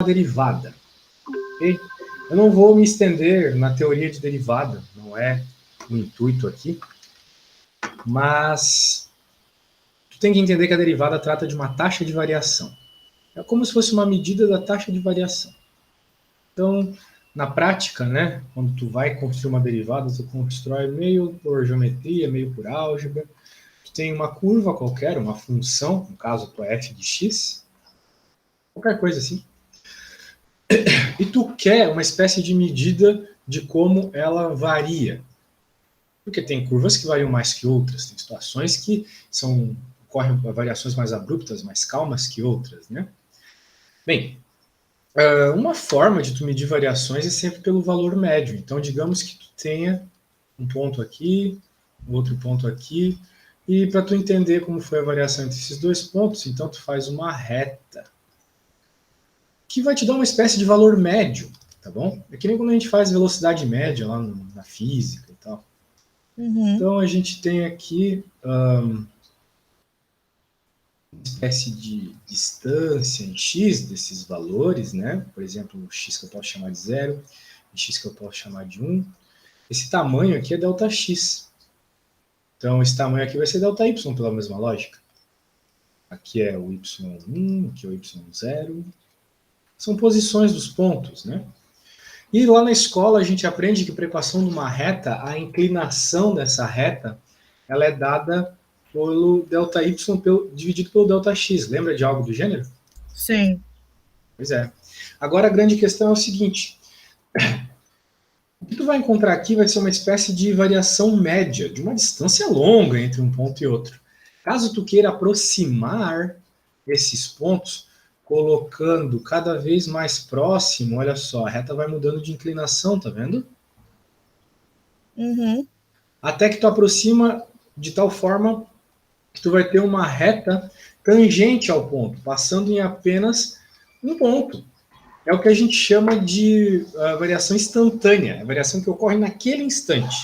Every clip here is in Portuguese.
derivada. Okay? Eu não vou me estender na teoria de derivada, não é o intuito aqui, mas tu tem que entender que a derivada trata de uma taxa de variação. É como se fosse uma medida da taxa de variação. Então, na prática, né, quando tu vai construir uma derivada, tu constrói meio por geometria, meio por álgebra. Tu tem uma curva qualquer, uma função, no caso tua f de x, qualquer coisa assim. E tu quer uma espécie de medida de como ela varia. Porque tem curvas que variam mais que outras, tem situações que ocorrem variações mais abruptas, mais calmas que outras, né? Bem, uma forma de tu medir variações é sempre pelo valor médio. Então, digamos que tu tenha um ponto aqui, outro ponto aqui, e para tu entender como foi a variação entre esses dois pontos, então tu faz uma reta, que vai te dar uma espécie de valor médio, tá bom? É que nem quando a gente faz velocidade média lá na física e tal. Uhum. Então a gente tem aqui uma espécie de distância em x desses valores, né? Por exemplo, o x que eu posso chamar de 0, o x que eu posso chamar de 1. Esse tamanho aqui é ΔX. Então esse tamanho aqui vai ser ΔY pela mesma lógica. Aqui é o y1, aqui é o y0. São posições dos pontos, né? E lá na escola a gente aprende que para a equação de uma reta, a inclinação dessa reta, ela é dada pelo ΔY dividido pelo ΔX. Lembra de algo do gênero? Sim. Pois é. Agora a grande questão é o seguinte. O que tu vai encontrar aqui vai ser uma espécie de variação média, de uma distância longa entre um ponto e outro. Caso tu queira aproximar esses pontos, colocando cada vez mais próximo, olha só, a reta vai mudando de inclinação, tá vendo? Uhum. Até que tu aproxima de tal forma que tu vai ter uma reta tangente ao ponto, passando em apenas um ponto. É o que a gente chama de variação instantânea, a variação que ocorre naquele instante.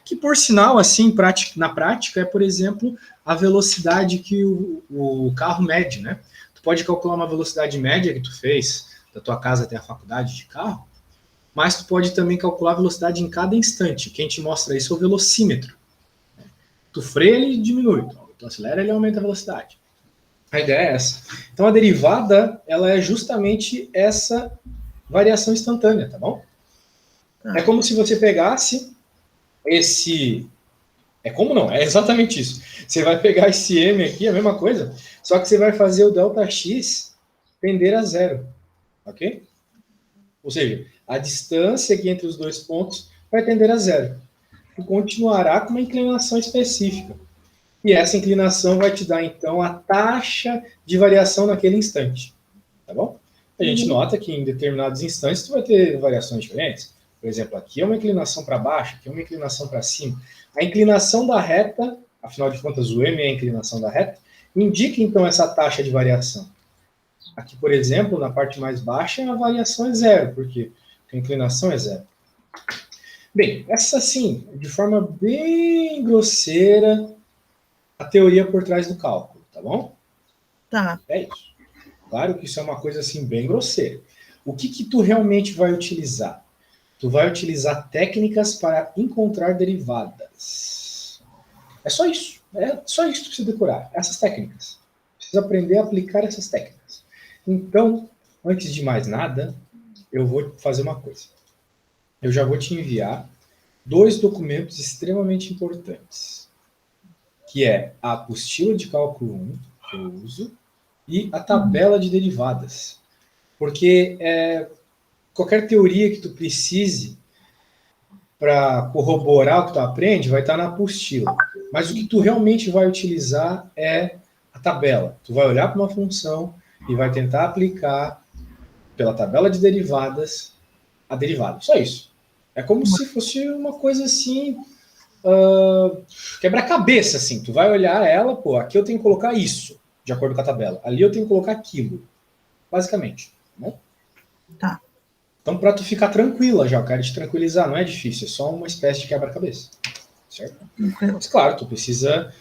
Que, por sinal, assim, na prática, é, por exemplo, a velocidade que o carro mede, né? Tu pode calcular uma velocidade média que tu fez da tua casa até a faculdade de carro, mas tu pode também calcular a velocidade em cada instante. Quem te mostra isso é o velocímetro. Tu freia, ele diminui. Tu acelera, ele aumenta a velocidade. A ideia é essa. Então, a derivada, ela é justamente essa variação instantânea, tá bom? Tá. É como se você pegasse esse... É como não? É exatamente isso. Você vai pegar esse m aqui, a mesma coisa, só que você vai fazer o ΔX tender a zero, ok? Ou seja, a distância aqui entre os dois pontos vai tender a zero. E continuará com uma inclinação específica. E essa inclinação vai te dar, então, a taxa de variação naquele instante. Tá bom? A gente nota que em determinados instantes tu vai ter variações diferentes. Por exemplo, aqui é uma inclinação para baixo, aqui é uma inclinação para cima. A inclinação da reta, afinal de contas o m é a inclinação da reta, indica então essa taxa de variação. Aqui, por exemplo, na parte mais baixa a variação é zero, porque a inclinação é zero. Bem, essa sim, de forma bem grosseira, a teoria por trás do cálculo, tá bom? Tá. É isso. Claro que isso é uma coisa assim bem grosseira. O que tu realmente vai utilizar? Tu vai utilizar técnicas para encontrar derivadas. É só isso. É só isso que tu precisa decorar. Essas técnicas. Precisa aprender a aplicar essas técnicas. Então, antes de mais nada, eu vou fazer uma coisa. Eu já vou te enviar 2 documentos extremamente importantes, que é a apostila de cálculo 1, que eu uso, e a tabela de derivadas. Porque qualquer teoria que tu precise para corroborar o que tu aprende vai estar na apostila. Mas o que tu realmente vai utilizar é a tabela. Tu vai olhar para uma função e vai tentar aplicar pela tabela de derivadas a derivada. Só isso. É como se fosse uma coisa assim, quebra-cabeça, assim. Tu vai olhar ela, pô, aqui eu tenho que colocar isso, de acordo com a tabela. Ali eu tenho que colocar aquilo. Basicamente. Né? Tá. Então, para tu ficar tranquila já, eu quero te tranquilizar, não é difícil, é só uma espécie de quebra-cabeça. Certo? Mas, claro, tu precisa,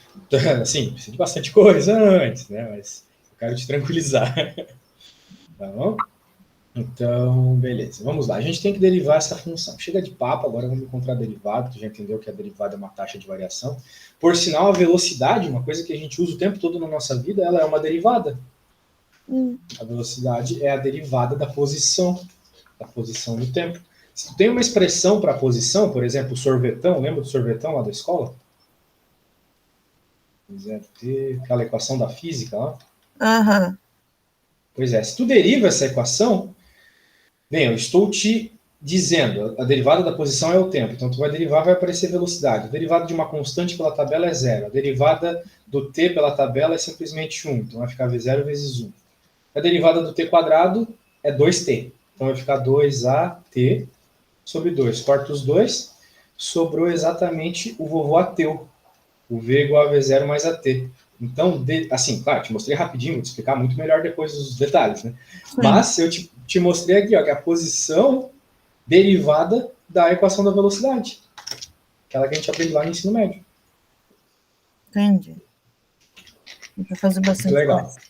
assim, precisa de bastante coisa antes, né? Mas eu quero te tranquilizar. Tá bom? Então, beleza. Vamos lá. A gente tem que derivar essa função. Chega de papo, agora vamos encontrar a derivada, que já entendeu que a derivada é uma taxa de variação. Por sinal, a velocidade, uma coisa que a gente usa o tempo todo na nossa vida, ela é uma derivada. A velocidade é a derivada da posição do tempo. Se tu tem uma expressão para a posição, por exemplo, sorvetão, lembra do sorvetão lá da escola? Aquela equação da física lá? Aham. Pois é, se tu deriva essa equação, bem, eu estou te dizendo, a derivada da posição é o tempo, então tu vai derivar, vai aparecer velocidade. A derivada de uma constante pela tabela é zero. A derivada do t pela tabela é simplesmente 1, então vai ficar v0 vezes 1. A derivada do t quadrado é 2t, então vai ficar 2at sobre 2. Corta os dois, sobrou exatamente o vovô ateu. O v igual a v0 mais at. Então, assim, claro, te mostrei rapidinho, vou te explicar muito melhor depois os detalhes, né? Sim. Mas eu te mostrei aqui, ó, que é a posição derivada da equação da velocidade. Aquela que a gente aprende lá no ensino médio. Entendi. Vai fazer bastante Muito legal. coisa.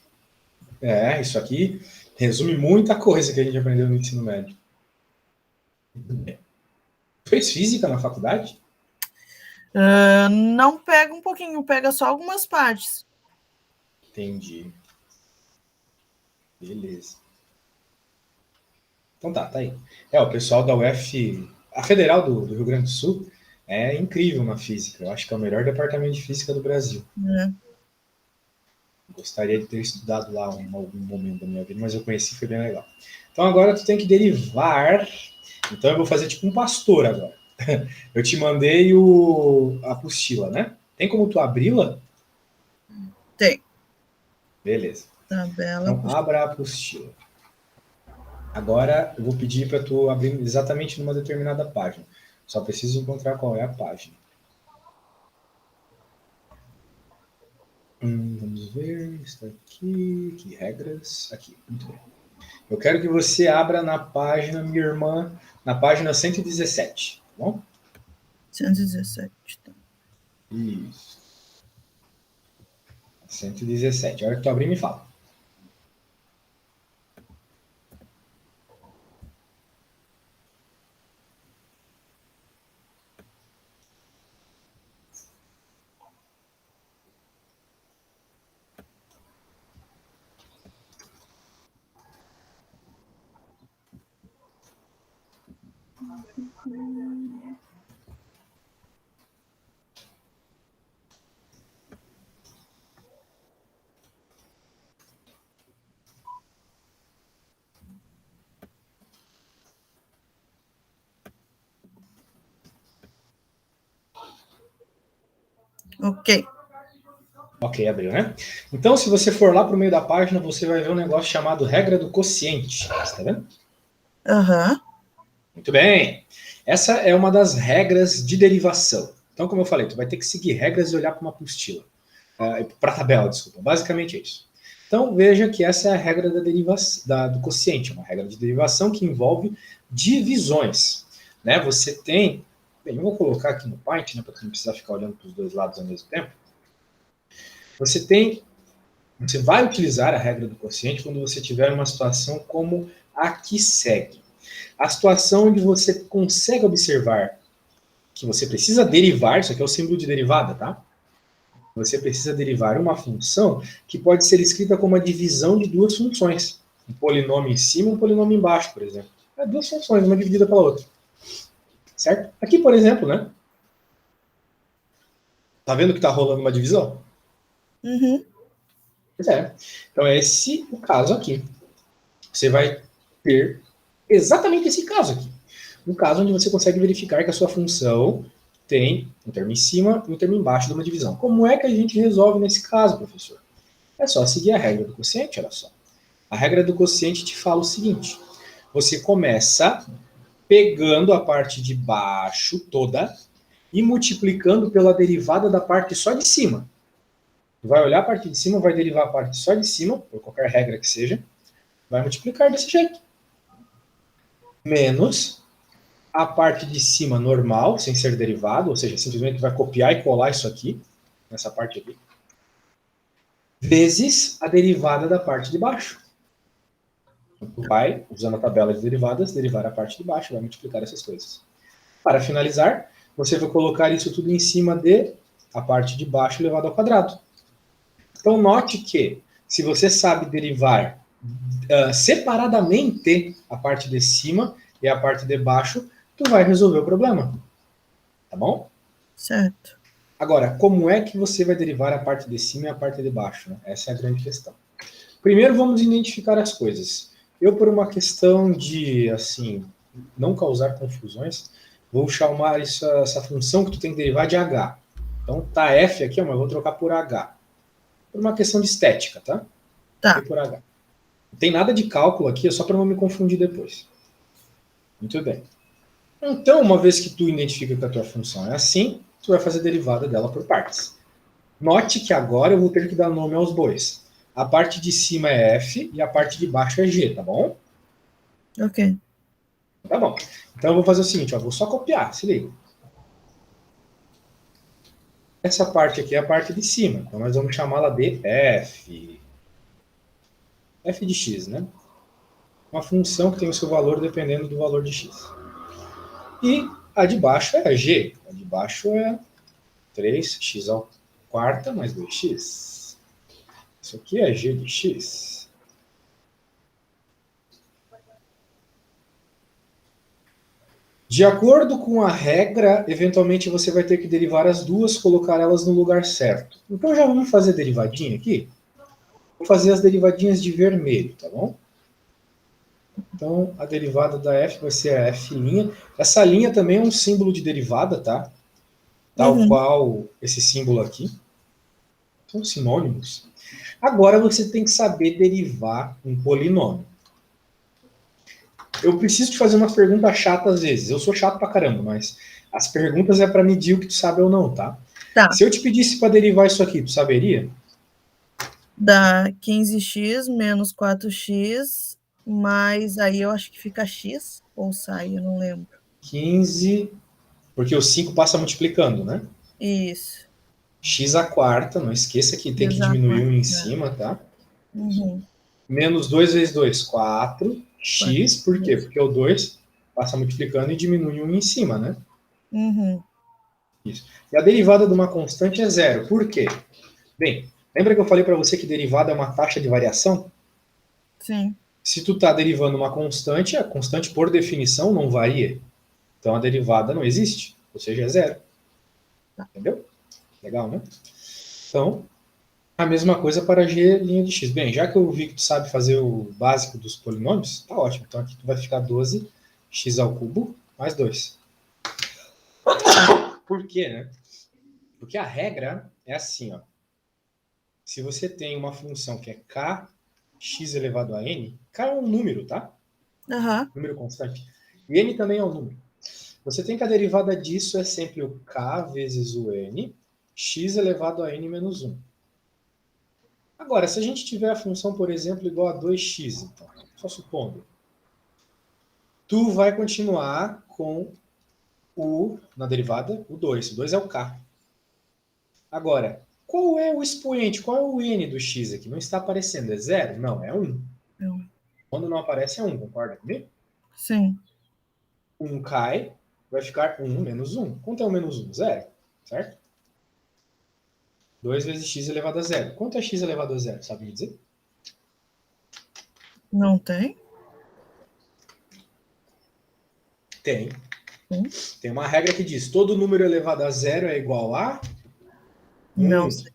É, isso aqui resume muita coisa que a gente aprendeu no ensino médio. Fez física na faculdade? Não pega um pouquinho, pega só algumas partes. Entendi. Beleza. Então tá aí. O pessoal da UF, a Federal do Rio Grande do Sul, é incrível na física. Eu acho que é o melhor departamento de física do Brasil. Gostaria de ter estudado lá em algum momento da minha vida, mas eu conheci, foi bem legal. Então agora tu tem que derivar. Então eu vou fazer tipo um pastor agora. Eu te mandei a apostila, né? Tem como tu abri-la? Tem. Beleza. Tabela. Então abra a apostila. Agora eu vou pedir para tu abrir exatamente numa determinada página. Só preciso encontrar qual é a página. Vamos ver, está aqui, que regras, aqui, muito bem. Eu quero que você abra na página, minha irmã, na página 117, tá bom? 117, tá. Isso. 117, a hora que tu abrir, me fala. Ok. Ok, abriu, né? Então, se você for lá para o meio da página, você vai ver um negócio chamado regra do quociente. Você está vendo? Aham. Muito bem. Essa é uma das regras de derivação. Então, como eu falei, tu vai ter que seguir regras e olhar para uma apostila. Para a tabela, desculpa. Basicamente é isso. Então, veja que essa é a regra da derivação, do quociente, uma regra de derivação que envolve divisões. Né? Você tem... Bem, eu vou colocar aqui no Paint, né, para tu não precisar ficar olhando para os dois lados ao mesmo tempo. Você vai utilizar a regra do quociente quando você tiver uma situação como a que segue. A situação onde você consegue observar que você precisa derivar, isso aqui é o símbolo de derivada, tá? Você precisa derivar uma função que pode ser escrita como a divisão de duas funções. Um polinômio em cima e um polinômio embaixo, por exemplo. É duas funções, uma dividida pela outra. Certo? Aqui, por exemplo, né? Tá vendo que tá rolando uma divisão? Uhum. Pois é. Então, esse é o caso aqui. Você vai ter exatamente esse caso aqui. Um caso onde você consegue verificar que a sua função tem um termo em cima e um termo embaixo de uma divisão. Como é que a gente resolve nesse caso, professor? É só seguir a regra do quociente, olha só. A regra do quociente te fala o seguinte: você começa pegando a parte de baixo toda e multiplicando pela derivada da parte só de cima. Vai olhar a parte de cima, vai derivar a parte só de cima, por qualquer regra que seja, vai multiplicar desse jeito. Menos a parte de cima normal, sem ser derivado, ou seja, simplesmente vai copiar e colar isso aqui, nessa parte aqui, vezes a derivada da parte de baixo. Tu vai, usando a tabela de derivadas, derivar a parte de baixo, vai multiplicar essas coisas. Para finalizar, você vai colocar isso tudo em cima de a parte de baixo elevado ao quadrado. Então, note que, se você sabe derivar separadamente a parte de cima e a parte de baixo, tu vai resolver o problema. Tá bom? Certo. Agora, como é que você vai derivar a parte de cima e a parte de baixo? Né? Essa é a grande questão. Primeiro, vamos identificar as coisas. Eu, por uma questão de, assim, não causar confusões, vou chamar essa função que tu tem que derivar de h. Então, tá f aqui, mas eu vou trocar por h. Por uma questão de estética, tá? Tá. E por h. Não tem nada de cálculo aqui, é só para não me confundir depois. Muito bem. Então, uma vez que tu identifica que a tua função é assim, tu vai fazer a derivada dela por partes. Note que agora eu vou ter que dar nome aos bois. A parte de cima é f e a parte de baixo é g, tá bom? Ok. Tá bom. Então eu vou fazer o seguinte, ó, vou só copiar, se liga. Essa parte aqui é a parte de cima, então nós vamos chamá-la de f. F de x, né? Uma função que tem o seu valor dependendo do valor de x. E a de baixo é a g. A de baixo é 3x ao quarta mais 2x. Isso aqui é g de x. De acordo com a regra, eventualmente você vai ter que derivar as duas, colocar elas no lugar certo. Então já vamos fazer derivadinha aqui? Vou fazer as derivadinhas de vermelho, tá bom? Então a derivada da f vai ser a f'. Essa linha também é um símbolo de derivada, tá? Tal qual esse símbolo aqui. São sinônimos. Agora você tem que saber derivar um polinômio. Eu preciso te fazer umas perguntas chatas às vezes. Eu sou chato pra caramba, mas as perguntas é para medir o que tu sabe ou não, tá? Tá. Se eu te pedisse para derivar isso aqui, tu saberia? Dá 15x menos 4x, mas aí eu acho que fica x, ou sai, eu não lembro. 15, porque o 5 passa multiplicando, né? Isso. X a quarta, não esqueça que tem que diminuir um em cima, tá? Menos 2 vezes 2, 4. X, por quê? Porque o 2 passa multiplicando e diminui um em cima, né? Isso. E a derivada de uma constante é zero. Por quê? Bem, lembra que eu falei para você que derivada é uma taxa de variação? Sim. Se tu está derivando uma constante, a constante, por definição, não varia. Então a derivada não existe, ou seja, é zero. Entendeu? Legal, né? Então, a mesma coisa para g' de x. Bem, já que eu vi que tu sabe fazer o básico dos polinômios, tá ótimo. Então aqui tu vai ficar 12x ao cubo mais 2. Por quê, né? Porque a regra é assim, ó. Se você tem uma função que é kx elevado a n, k é um número, tá? Número constante. E n também é um número. Você tem que a derivada disso é sempre o k vezes o n, x elevado a n menos 1. Agora, se a gente tiver a função, por exemplo, igual a 2x, então, só supondo, tu vai continuar com na derivada, o 2. O 2 é o k. Agora, qual é o expoente? Qual é o n do x aqui? Não está aparecendo. É 0? Não, é 1. Quando não aparece é 1, concorda comigo? Sim. 1 cai, vai ficar 1 menos 1. Quanto é 1 menos 1? 0, certo? 2 vezes x elevado a 0. Quanto é x elevado a 0? Sabe me dizer? Não tem? Tem. Tem uma regra que diz todo número elevado a 0 é igual a 1. Não sei.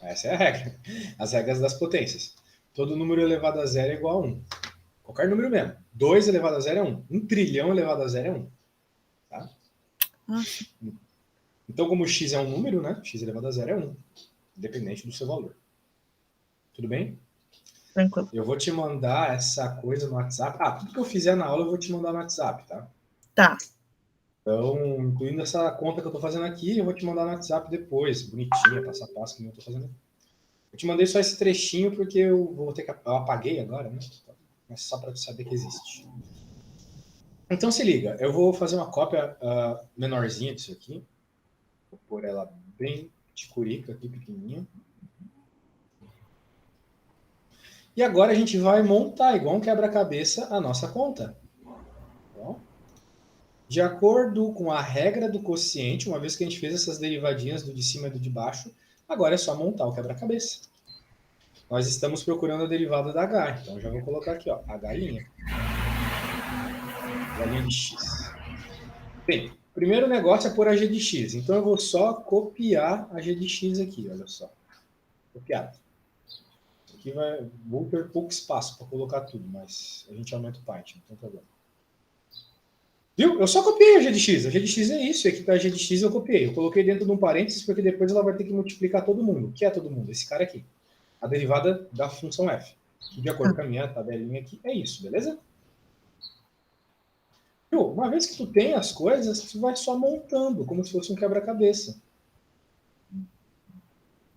Essa é a regra. As regras das potências. Todo número elevado a 0 é igual a 1. Qualquer número mesmo. 2 elevado a 0 é 1. 1 trilhão elevado a 0 é 1. Tá? Então, como x é um número, né? X elevado a 0 é 1. Independente do seu valor. Tudo bem? Tranquilo. Eu vou te mandar essa coisa no WhatsApp. Tudo que eu fizer na aula eu vou te mandar no WhatsApp, tá? Tá. Então, incluindo essa conta que eu tô fazendo aqui, eu vou te mandar no WhatsApp depois, bonitinha, passo a passo, que eu tô fazendo aqui. Eu te mandei só esse trechinho porque eu vou ter que... Eu apaguei agora, né? Mas só para saber que existe. Então se liga, eu vou fazer uma cópia menorzinha disso aqui. Vou pôr ela bem de curica aqui, pequenininha. E agora a gente vai montar, igual um quebra-cabeça, a nossa conta. Bom, de acordo com a regra do quociente, uma vez que a gente fez essas derivadinhas do de cima e do de baixo, agora é só montar o quebra-cabeça. Nós estamos procurando a derivada da h, então já vou colocar aqui, ó, h'. Galinha de x. Bem, primeiro negócio é pôr a g de x, então eu vou só copiar a g de x aqui, olha só. Copiado. Aqui vou ter pouco espaço para colocar tudo, mas a gente aumenta o Python, não tem problema. Viu? Eu só copiei a g de x. A g de x é isso. E aqui tá a g de x eu copiei. Eu coloquei dentro de um parênteses porque depois ela vai ter que multiplicar todo mundo. O que é todo mundo? Esse cara aqui. A derivada da função f. Que de acordo com a minha tabelinha aqui é isso, beleza? Viu? Uma vez que tu tem as coisas, tu vai só montando, como se fosse um quebra-cabeça.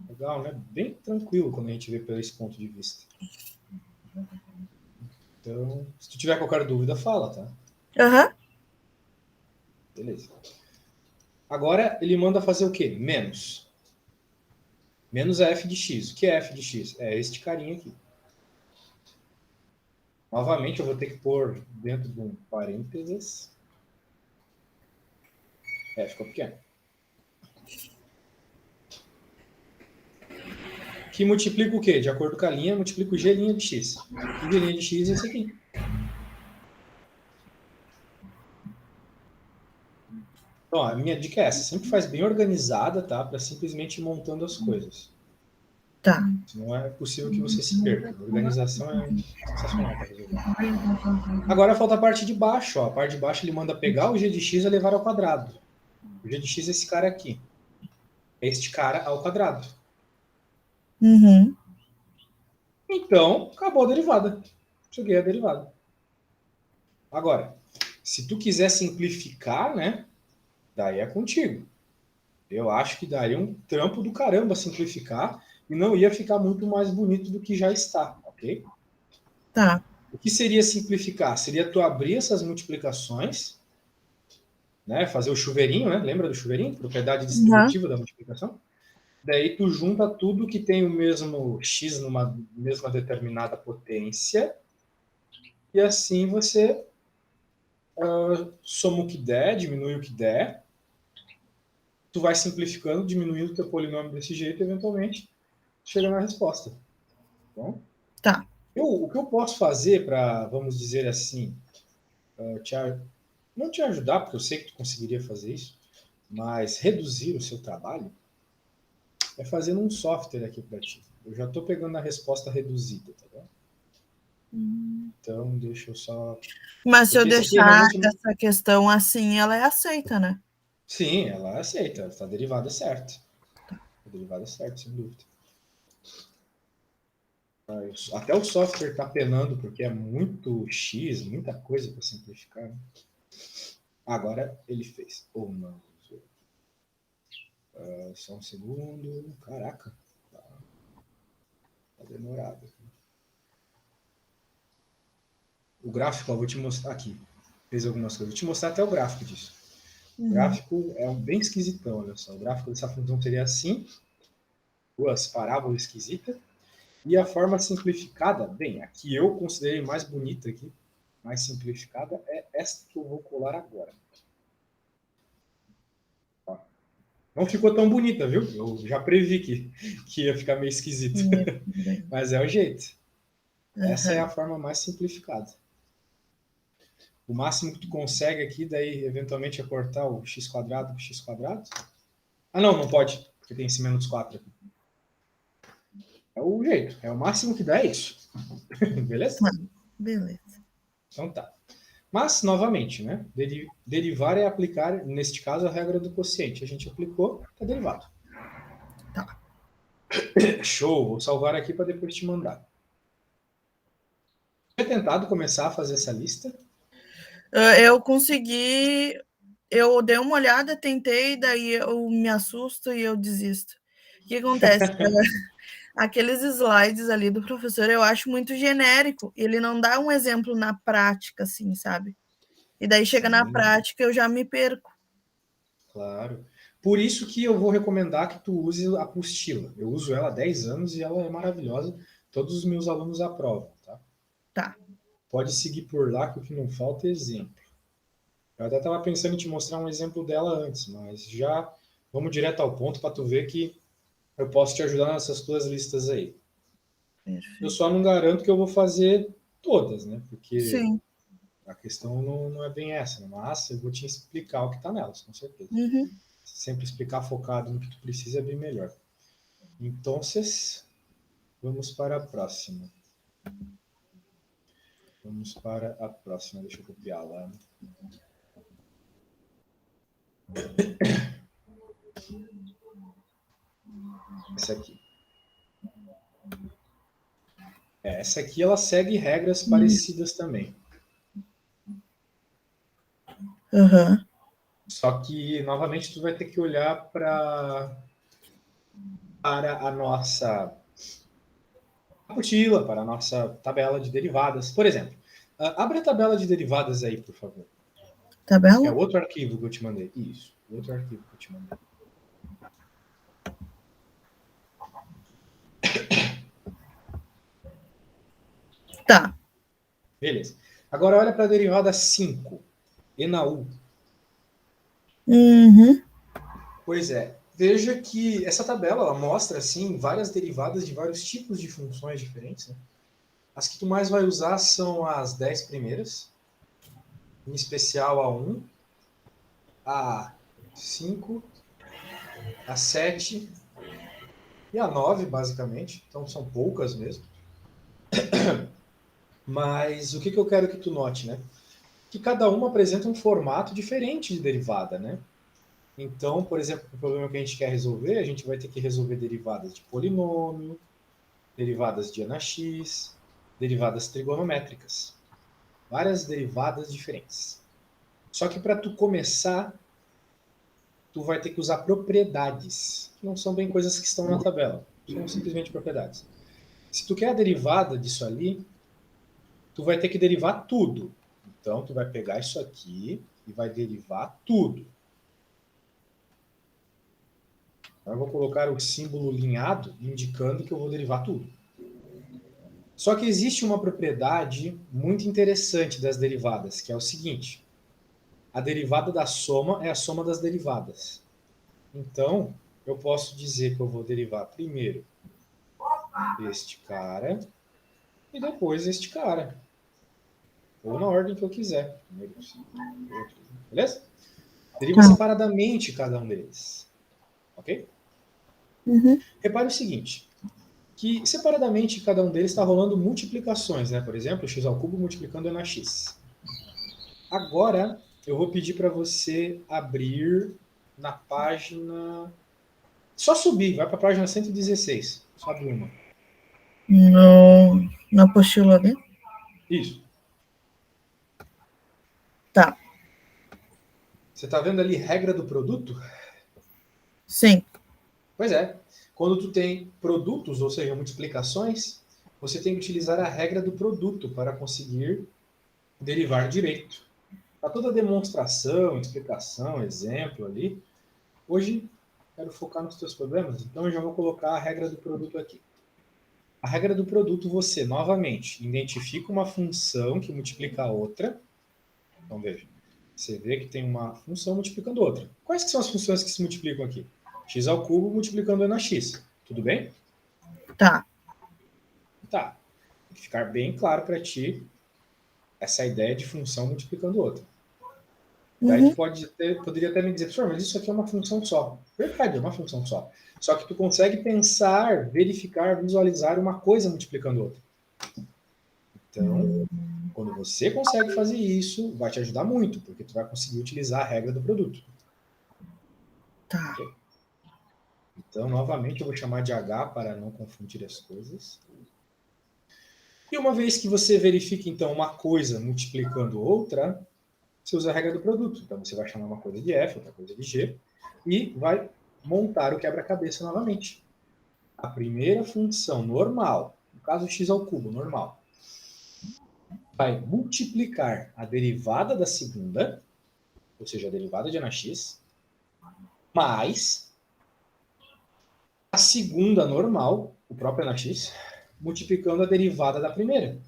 Legal, né? Bem tranquilo quando a gente vê por esse ponto de vista. Então, se tu tiver qualquer dúvida, fala, tá? Aham. Beleza. Agora ele manda fazer o quê? Menos. Menos a f de x. O que é f de x? É este carinha aqui. Novamente eu vou ter que pôr dentro de um parênteses. Ficou pequeno. Que multiplica o quê? De acordo com a linha, multiplica o g' de x. E g' de x é esse aqui. Então, a minha dica é essa. Sempre faz bem organizada, tá? Para simplesmente ir montando as coisas. Tá. Não é possível que você se perca. A organização é sensacional para resolver. Agora falta a parte de baixo. Ó. A parte de baixo ele manda pegar o g de x e levar ao quadrado. O g de x é esse cara aqui. É este cara ao quadrado. Uhum. Então, acabou a derivada. Cheguei a derivada. Agora, se tu quiser simplificar, né? Daí é contigo. Eu acho que daria um trampo do caramba simplificar e não ia ficar muito mais bonito do que já está, ok? Tá. O que seria simplificar? Seria tu abrir essas multiplicações, né? Fazer o chuveirinho, né? Lembra do chuveirinho? Propriedade distributiva da multiplicação. Daí tu junta tudo que tem o mesmo x numa mesma determinada potência e assim você soma o que der, diminui o que der, tu vai simplificando, diminuindo o teu polinômio desse jeito, eventualmente chega na resposta. Bom? Tá. O que eu posso fazer para, vamos dizer assim, não te ajudar, porque eu sei que tu conseguiria fazer isso, mas reduzir o seu trabalho, é fazendo um software aqui para ti. Eu já estou pegando a resposta reduzida, tá bom? Então, deixa eu só... Mas se eu Porque esse aqui deixar realmente... essa questão assim, ela é aceita, né? Sim, ela aceita, a derivada é certa. A derivada é certa, sem dúvida. Até o software está penando, porque é muito X, muita coisa para simplificar. Né? Agora ele fez. Ou não. Só um segundo. Caraca. Tá demorado. O gráfico, eu vou te mostrar aqui. Fez algumas coisas. Vou te mostrar até o gráfico disso. O gráfico é bem esquisitão, olha só. O gráfico dessa função seria assim. Duas parábolas esquisitas. E a forma simplificada, bem, a que eu considerei mais bonita aqui, mais simplificada, é esta que eu vou colar agora. Não ficou tão bonita, viu? Eu já previ que ia ficar meio esquisito. Mas é o jeito. Essa é a forma mais simplificada. O máximo que tu consegue aqui, daí, eventualmente, é cortar o x² com x². Ah, não pode, porque tem esse menos 4 aqui. É o jeito. É o máximo que dá, é isso. Beleza? Beleza. Então tá. Mas, novamente, né? Derivar é aplicar, neste caso, a regra do quociente. A gente aplicou, está derivado. Tá. Show! Vou salvar aqui para depois te mandar. Tinha tentado começar a fazer essa lista? Eu consegui, eu dei uma olhada, tentei, daí eu me assusto e eu desisto. O que acontece? Aqueles slides ali do professor eu acho muito genérico, ele não dá um exemplo na prática, assim, sabe? E daí chega na prática eu já me perco. Claro. Por isso que eu vou recomendar que tu use a apostila. Eu uso ela há 10 anos e ela é maravilhosa. todos os meus alunos aprovam, tá? Tá. Pode seguir por lá, que o que não falta é exemplo. Eu até estava pensando em te mostrar um exemplo dela antes, mas já vamos direto ao ponto para tu ver que eu posso te ajudar nessas tuas listas aí. Perfeito. Eu só não garanto que eu vou fazer todas, né? Porque Sim. a questão não é bem essa, né? Mas eu vou te explicar o que está nelas, com certeza. Uhum. Sempre explicar focado no que tu precisa é bem melhor. Então, vamos para a próxima. Vamos para a próxima. Deixa eu copiar lá. Essa aqui. Essa aqui ela segue regras parecidas também. Uhum. Só que, novamente, tu vai ter que olhar para a nossa apostila, para a nossa tabela de derivadas. Por exemplo, abre a tabela de derivadas aí, por favor. É Tabela? outro arquivo que eu te mandei. Isso, outro arquivo que eu te mandei. Tá. Beleza. Agora olha para a derivada 5, E na U. Uhum. Pois é. Veja que essa tabela ela mostra assim várias derivadas de vários tipos de funções diferentes. Né? As que tu mais vai usar são as 10 primeiras, em especial a 1, a 5, a 7 e a 9, basicamente. Então são poucas mesmo. Mas o que eu quero que tu note, né? Que cada uma apresenta um formato diferente de derivada, né? Então, por exemplo, o problema que a gente quer resolver, a gente vai ter que resolver derivadas de polinômio, derivadas de ANX, derivadas trigonométricas. Várias derivadas diferentes. Só que para tu começar, tu vai ter que usar propriedades, que não são bem coisas que estão na tabela, são simplesmente propriedades. Se tu quer a derivada disso ali, tu vai ter que derivar tudo. Então, tu vai pegar isso aqui e vai derivar tudo. Então, eu vou colocar o símbolo linhado, indicando que eu vou derivar tudo. Só que existe uma propriedade muito interessante das derivadas, que é o seguinte. A derivada da soma é a soma das derivadas. Então, eu posso dizer que eu vou derivar primeiro este cara e depois este cara. Ou na ordem que eu quiser. Beleza? Deriva Tá. separadamente cada um deles. Ok? Uhum. Repare o seguinte, que separadamente cada um deles está rolando multiplicações, né? Por exemplo, x ao cubo multiplicando na x. Agora, eu vou pedir para você abrir na página... Só subir, vai para a página 116. Sobe uma. Na apostila ali? Isso. Tá. Você está vendo ali regra do produto? Sim. Pois é. Quando tu tem produtos, ou seja, multiplicações, você tem que utilizar a regra do produto para conseguir derivar direito. Para toda demonstração, explicação, exemplo ali, hoje quero focar nos teus problemas, então eu já vou colocar a regra do produto aqui. A regra do produto, você, novamente, identifica uma função que multiplica a outra. Então, veja, você vê que tem uma função multiplicando outra. Quais que são as funções que se multiplicam aqui? X ao cubo multiplicando n a x. Tudo bem? Tá. Tá. Tem que ficar bem claro para ti essa ideia de função multiplicando outra. Daí tu poderia até me dizer, professor, mas isso aqui é uma função só. Verdade, é uma função só. Só que tu consegue pensar, verificar, visualizar uma coisa multiplicando outra. Então, quando você consegue fazer isso, vai te ajudar muito, porque tu vai conseguir utilizar a regra do produto. Tá. Okay? Então, novamente, eu vou chamar de H para não confundir as coisas. E uma vez que você verifica, então, uma coisa multiplicando outra, você usa a regra do produto. Então, você vai chamar uma coisa de F, outra coisa de G, e vai montar o quebra-cabeça novamente. A primeira função normal, no caso x ao cubo, normal, vai multiplicar a derivada da segunda, ou seja, a derivada de NX, mais a segunda normal, o próprio NX, multiplicando a derivada da primeira.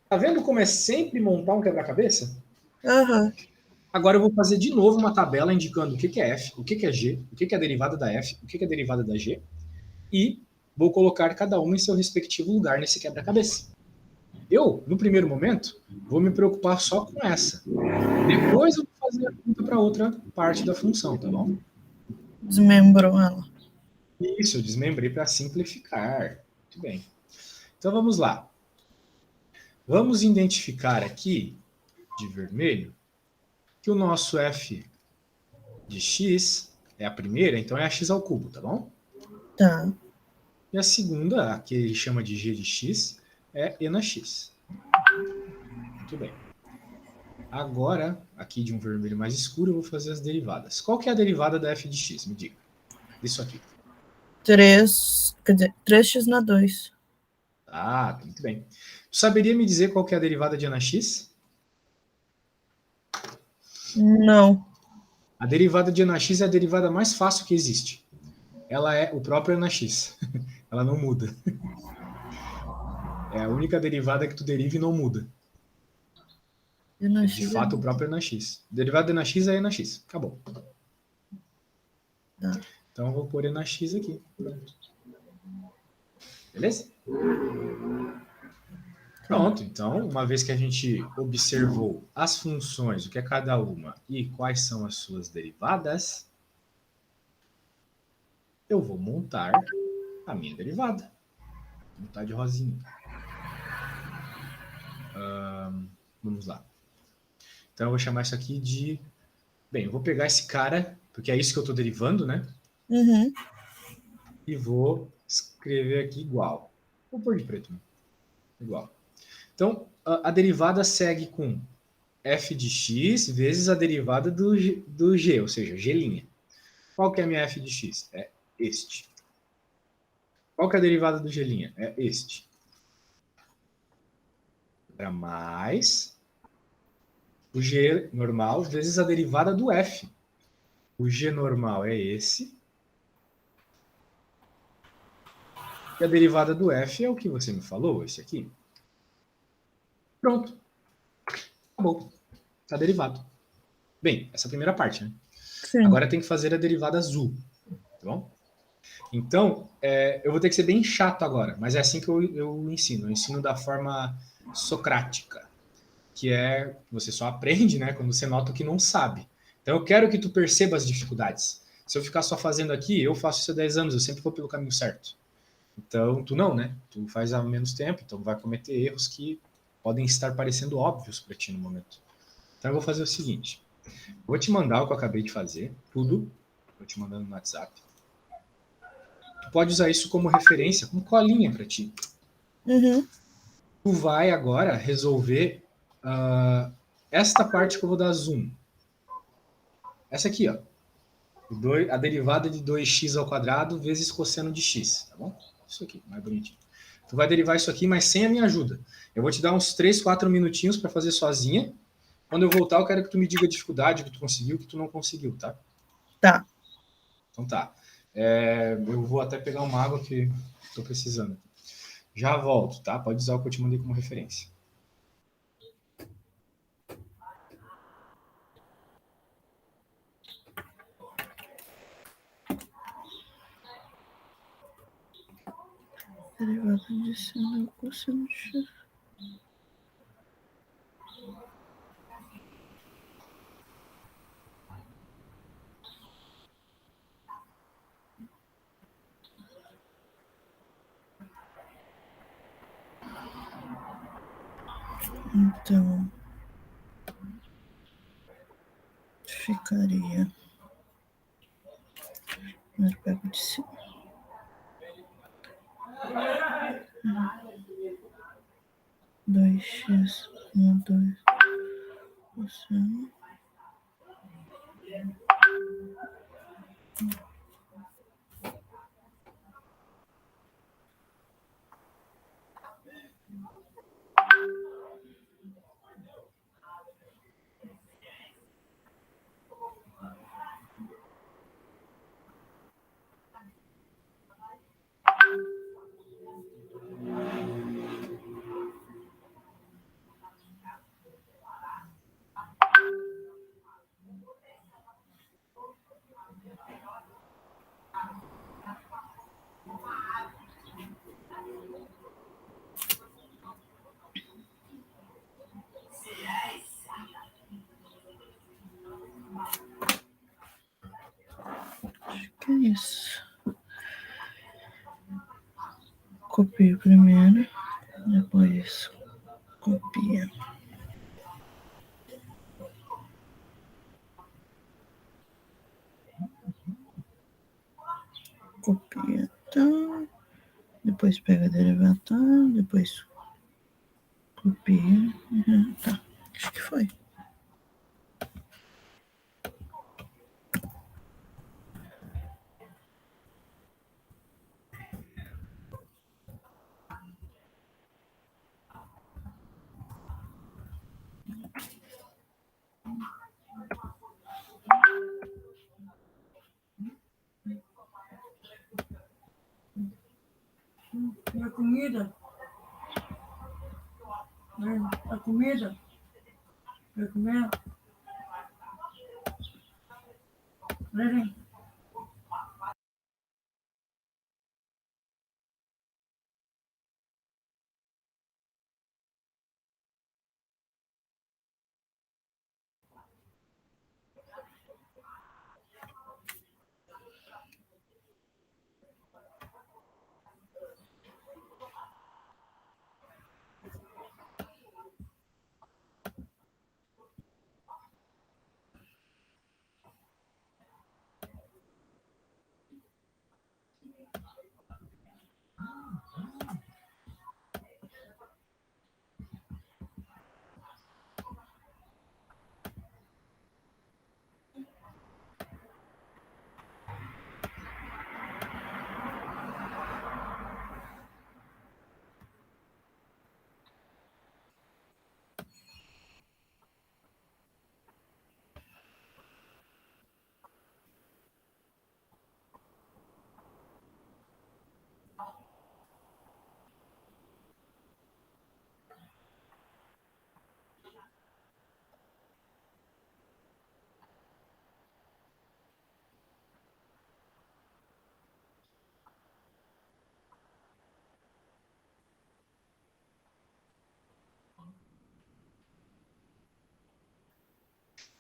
Tá vendo como é sempre montar um quebra-cabeça? Aham. Agora eu vou fazer de novo uma tabela indicando o que é f, o que é g, o que é a derivada da f, o que é a derivada da g, e vou colocar cada uma em seu respectivo lugar nesse quebra-cabeça. Eu, no primeiro momento, vou me preocupar só com essa. Depois eu vou fazer a conta para outra parte da função, tá bom? Desmembrou ela. Isso, eu desmembrei para simplificar. Muito bem. Então vamos lá. Vamos identificar aqui, de vermelho, que o nosso f de x é a primeira, então é a x ao cubo, tá bom? Tá. E a segunda, a que ele chama de g de x, é e na x. Muito bem. Agora, aqui de um vermelho mais escuro, eu vou fazer as derivadas. Qual que é a derivada da f de x? Me diga. Isso aqui. 3, quer dizer, 3x na 2. Ah, muito bem. Tu saberia me dizer qual que é a derivada de e na x? Não. A derivada de e na x é a derivada mais fácil que existe. Ela é o próprio e na x. Ela não muda. É a única derivada que tu deriva e não muda. E na É de x é... fato o próprio e na x. Derivada de e na x é e na x. Acabou. Tá. Então eu vou pôr e na x aqui. Pronto. Beleza? Pronto, então, uma vez que a gente observou as funções, o que é cada uma e quais são as suas derivadas, eu vou montar a minha derivada. Vou montar de rosinha. Vamos lá. Então eu vou chamar isso aqui de... Bem, eu vou pegar esse cara, porque é isso que eu estou derivando, né? Uhum. E vou escrever aqui igual. Vou pôr de preto, né? Igual. Então, a derivada segue com f de x vezes a derivada do g, ou seja, g'. Qual que é a minha f de x? É este. Qual que é a derivada do g'? É este. Para mais o g normal vezes a derivada do f. O g normal é esse. E a derivada do f é o que você me falou, esse aqui. Pronto. Acabou. Está derivado. Bem, essa é a primeira parte, né? Sim. Agora tem que fazer a derivada azul. Tá bom? Então, eu vou ter que ser bem chato agora, mas é assim que eu ensino. Eu ensino da forma socrática, que é você só aprende, né, quando você nota que não sabe. Então, eu quero que tu perceba as dificuldades. Se eu ficar só fazendo aqui, eu faço isso há 10 anos, eu sempre vou pelo caminho certo. Então, tu não, né? Tu faz há menos tempo, então vai cometer erros que podem estar parecendo óbvios para ti no momento. Então, eu vou fazer o seguinte. Vou te mandar o que eu acabei de fazer, tudo. Vou te mandando no WhatsApp. Tu pode usar isso como referência, como colinha para ti. Uhum. Tu vai agora resolver esta parte que eu vou dar zoom. Essa aqui, ó. A derivada de 2x ao quadrado vezes cosseno de x, tá bom? Isso aqui, mais bonitinho. Tu vai derivar isso aqui, mas sem a minha ajuda. Eu vou te dar uns 3, 4 minutinhos para fazer sozinha. Quando eu voltar, eu quero que tu me diga a dificuldade, o que tu conseguiu, o que tu não conseguiu, tá? Tá. Então tá. Eu vou até pegar uma água que estou precisando. Já volto, tá? Pode usar o que eu te mandei como referência. Derivada de seno cosseno de x. Então, ficaria... Eu pego de cima. 2x com 2 cosseno. depois copio primeiro, depois copia. Copia, tá. Depois pega a derivação, depois copia. Tá, acho que foi. A comida? A comida? Vai comer? Levem.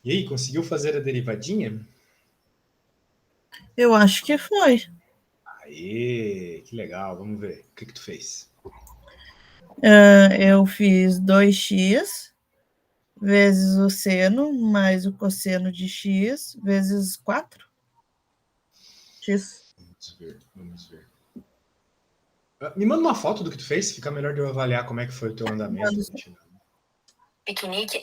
E aí, conseguiu fazer a derivadinha? Eu acho que foi. Aê, que legal. Vamos ver. O que tu fez? Eu fiz 2x vezes o seno mais o cosseno de x vezes 4. X. Vamos ver. Me manda uma foto do que tu fez, fica melhor de eu avaliar como é que foi o teu andamento. Piquenique.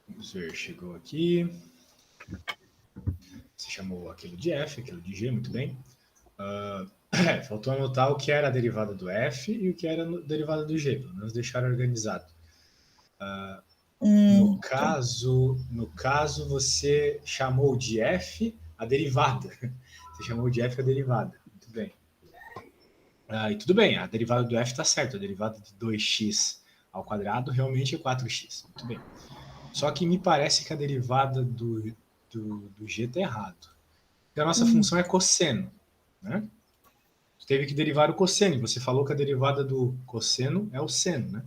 Vamos ver, chegou aqui. Você chamou aquilo de F, aquilo de G, muito bem. Faltou anotar o que era a derivada do F e o que era a derivada do G, pelo menos deixar organizado. No caso, você chamou de F a derivada. Você chamou de F a derivada. Muito bem. E tudo bem, a derivada do F está certa. A derivada de 2x ao quadrado realmente é 4x. Muito bem. Só que me parece que a derivada do G está errado. Porque a nossa função é cosseno, né? Você teve que derivar o cosseno. E você falou que a derivada do cosseno é o seno, né?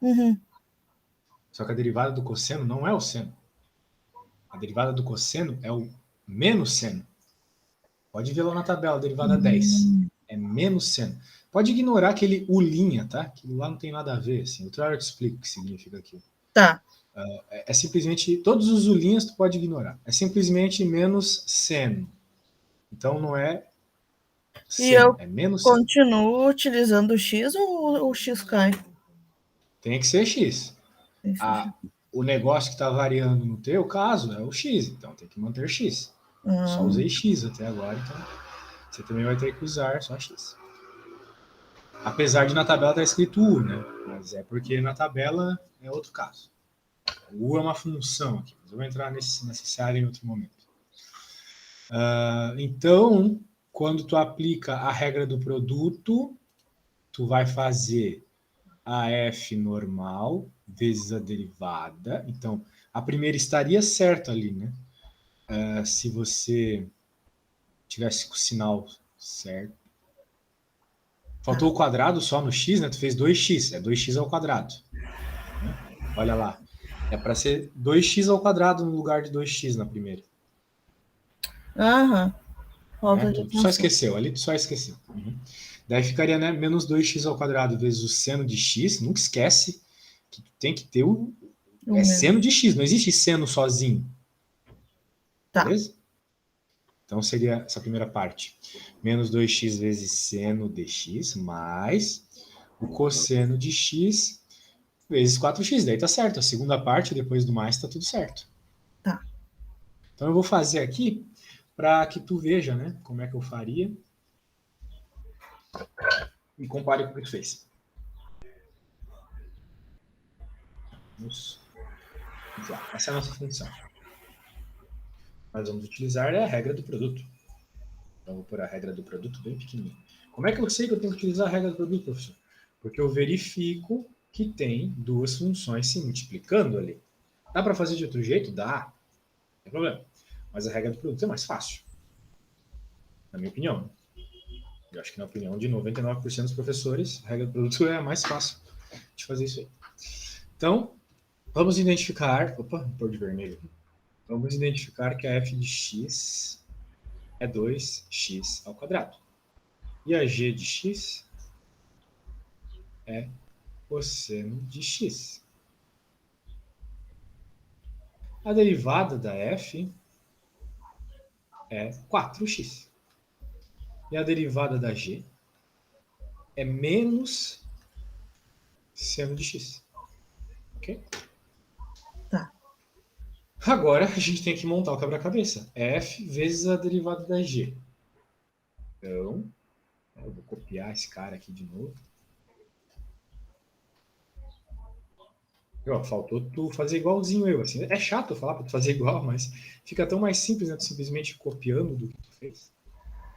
Uhum. Só que a derivada do cosseno não é o seno. A derivada do cosseno é o menos seno. Pode ver lá na tabela, derivada 10. É menos seno. Pode ignorar aquele U', tá? Aquilo lá não tem nada a ver. Assim. Outra hora eu te explico o que significa aquilo. Tá. É simplesmente... Todos os U' tu pode ignorar. É simplesmente menos seno. Então não é seno, E eu é menos seno. continuo utilizando o x ou o x cai? Tem que ser x. O negócio que está variando no teu caso é o x, então tem que manter x. Só usei x até agora, então você também vai ter que usar só x. Apesar de na tabela estar escrito u, né? Mas é porque na tabela é outro caso. O u é uma função aqui, mas eu vou entrar nessa seara em outro momento. Então, quando tu aplica a regra do produto, tu vai fazer a f normal vezes a derivada. Então, a primeira estaria certa ali, né? Se você tivesse com o sinal certo. Faltou o quadrado só no x, né? Tu fez 2x, é 2x ao quadrado. Né? Olha lá. É para ser 2x ao quadrado no lugar de 2x na primeira. Aham. Falta Né? de Tu só atenção. esqueceu, ali tu só esqueceu. Uhum. Daí ficaria, né, menos 2x ao quadrado vezes o seno de x. Nunca esquece que tem que ter é seno de x, não existe seno sozinho. Tá. Beleza? Então seria essa primeira parte. Menos 2x vezes seno de x mais o cosseno de x vezes 4x. Daí tá certo. A segunda parte, depois do mais, tá tudo certo. Tá. Então eu vou fazer aqui para que tu veja, né, como é que eu faria e compare com o que tu fez. Vamos lá. Essa é a nossa função. Nós vamos utilizar a regra do produto. Então, vou pôr a regra do produto bem pequenininho. Como é que eu sei que eu tenho que utilizar a regra do produto, professor? Porque eu verifico que tem duas funções se multiplicando ali. Dá para fazer de outro jeito? Dá. Não tem problema. Mas a regra do produto é mais fácil. Na minha opinião. Eu acho que na opinião de 99% dos professores, a regra do produto é a mais fácil de fazer isso aí. Então, vamos identificar... Opa, vou pôr de vermelho. Vamos identificar que a f de x é 2x ao quadrado. E a g de x é cosseno de x. A derivada da f é 4x. E a derivada da g é menos seno de x. Ok? Tá. Agora a gente tem que montar o quebra-cabeça. F vezes a derivada da g. Então, eu vou copiar esse cara aqui de novo. Faltou tu fazer igualzinho eu. Assim. É chato falar para tu fazer igual, mas fica tão mais simples, né? Tu simplesmente copiando do que tu fez.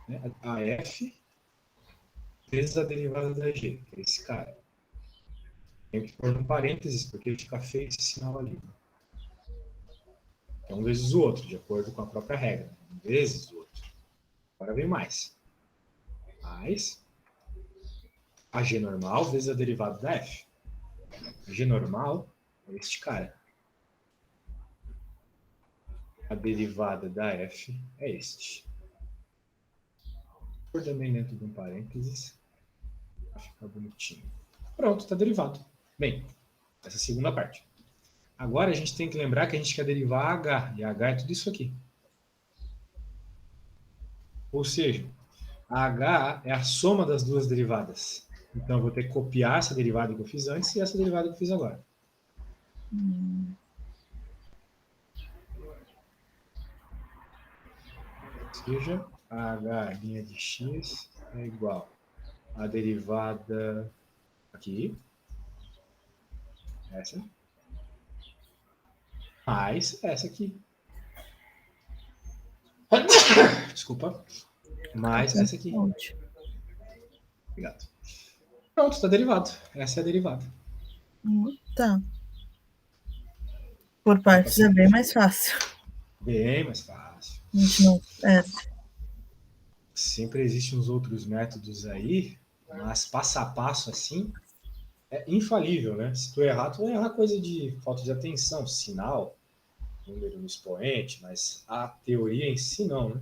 Né? A f vezes a derivada da g. Esse cara. Tem que pôr um parênteses, porque fica feio esse sinal ali. É um vezes o outro, de acordo com a própria regra. Um vezes o outro. Agora vem mais. Mais a g normal vezes a derivada da f. A g normal é este cara. A derivada da f é este. Por também dentro de um parênteses, para ficar bonitinho. Pronto, está derivado. Bem, essa é a segunda parte. Agora a gente tem que lembrar que a gente quer derivar h, e h é tudo isso aqui. Ou seja, a h é a soma das duas derivadas. Então eu vou ter que copiar essa derivada que eu fiz antes e essa derivada que eu fiz agora. Ou seja, a h' de x é igual a derivada aqui, essa, mais essa aqui. Desculpa. Mais essa aqui. Obrigado. Pronto, está derivado. Essa é a derivada. Tá. Por partes é bem mais fácil. Bem mais fácil. A gente não... Sempre existem uns outros métodos aí, mas passo a passo assim é infalível, né? Se tu errar, tu vai errar coisa de falta de atenção, sinal, número no expoente, mas a teoria em si não, né?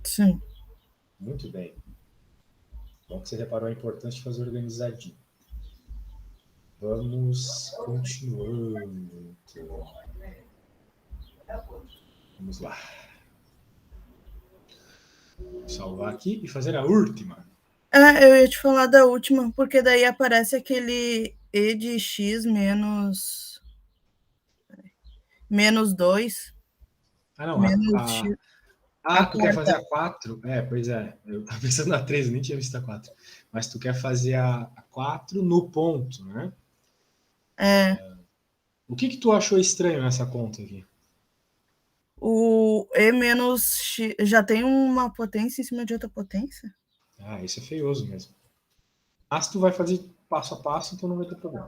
Sim. Muito bem. Bom que você reparou a importância de fazer organizadinho. Vamos continuando. Vamos lá. Vou salvar aqui e fazer a última. Eu ia te falar da última, porque daí aparece aquele e de x menos 2. Ah, não. Menos x. Tu quer fazer a 4? Pois é. Eu tava pensando na 3, eu nem tinha visto a 4. Mas tu quer fazer a 4 no ponto, né? O que tu achou estranho nessa conta aqui? O e menos x já tem uma potência em cima de outra potência? Isso é feioso mesmo. Mas tu vai fazer passo a passo, então não vai ter problema.